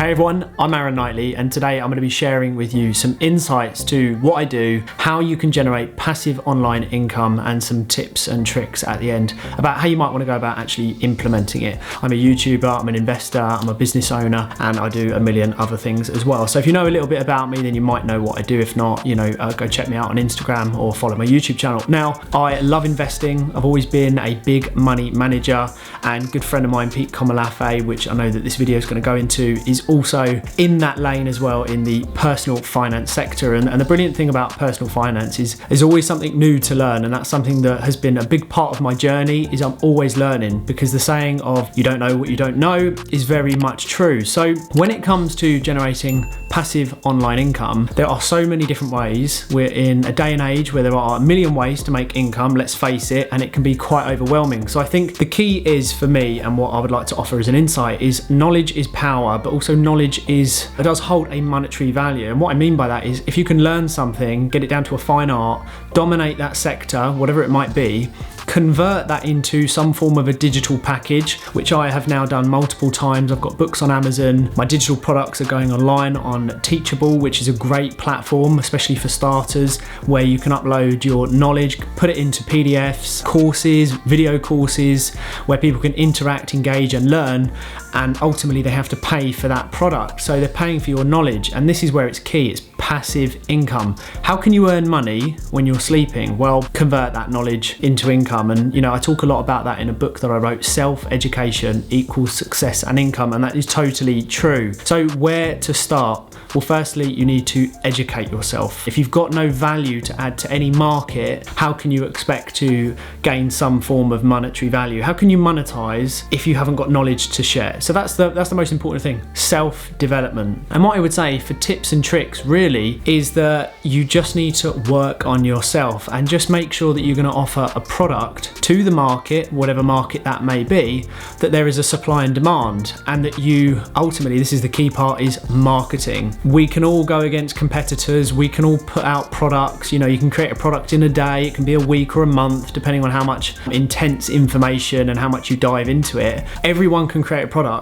Hey everyone, I'm Aaron Knightley, and today I'm going to be sharing with you some insights to what I do, how you can generate passive online income, and some tips and tricks at the end about how you might want to go about actually implementing it. I'm a YouTuber, I'm an investor, I'm a business owner, and I do a million other things as well. So if you know a little bit about me, then you might know what I do. If not, go check me out on Instagram or follow my YouTube channel. Now, I love investing. I've always been a big money manager, and a good friend of mine, Pete Komalafe, which I know that this video is going to go into, is also in that lane as well in the personal finance sector. And the brilliant thing about personal finance is there's always something new to learn, and that's something that has been a big part of my journey. Is I'm always learning, because the saying of you don't know what you don't know is very much true. So when it comes to generating passive online income, there are so many different ways. We're in a day and age where there are a million ways to make income, let's face it, and it can be quite overwhelming. So I think the key is, for me, and what I would like to offer as an insight, is knowledge is power, but also knowledge does hold a monetary value. And what I mean by that is, if you can learn something, get it down to a fine art, dominate that sector, whatever it might be, convert that into some form of a digital package, which I have now done multiple times. I've got books on Amazon. My digital products are going online on Teachable, which is a great platform, especially for starters, where you can upload your knowledge, put it into PDFs, courses, video courses, where people can interact, engage, and learn. And ultimately they have to pay for that product. So they're paying for your knowledge. And this is where it's key. It's passive income. How can you earn money when you're sleeping? Well, convert that knowledge into income. And I talk a lot about that in a book that I wrote, Self-Education Equals Success and Income. And that is totally true. So where to start? Well, firstly, you need to educate yourself. If you've got no value to add to any market, how can you expect to gain some form of monetary value? How can you monetize if you haven't got knowledge to share? So that's the most important thing, self-development. And what I would say for tips and tricks really is that you just need to work on yourself and just make sure that you're going to offer a product to the market, whatever market that may be, that there is a supply and demand, and that you ultimately, this is the key part, is marketing. We can all go against competitors, we can all put out products, you can create a product in a day, it can be a week or a month, depending on how much intense information and how much you dive into it. Everyone can create a product,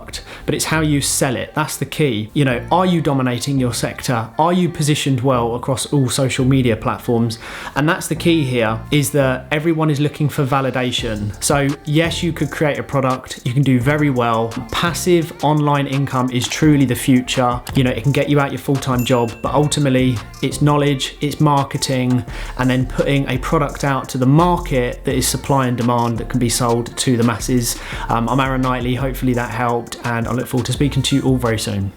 but it's how you sell it. That's the key. Are you dominating your sector? Are you positioned well across all social media platforms? And that's the key here, is that everyone is looking for validation. So yes, you could create a product, you can do very well. Passive online income is truly the future. It can get you out your full-time job, but ultimately it's knowledge, it's marketing, and then putting a product out to the market that is supply and demand, that can be sold to the masses. I'm Aaron Knightley, hopefully that helped, and I look forward to speaking to you all very soon.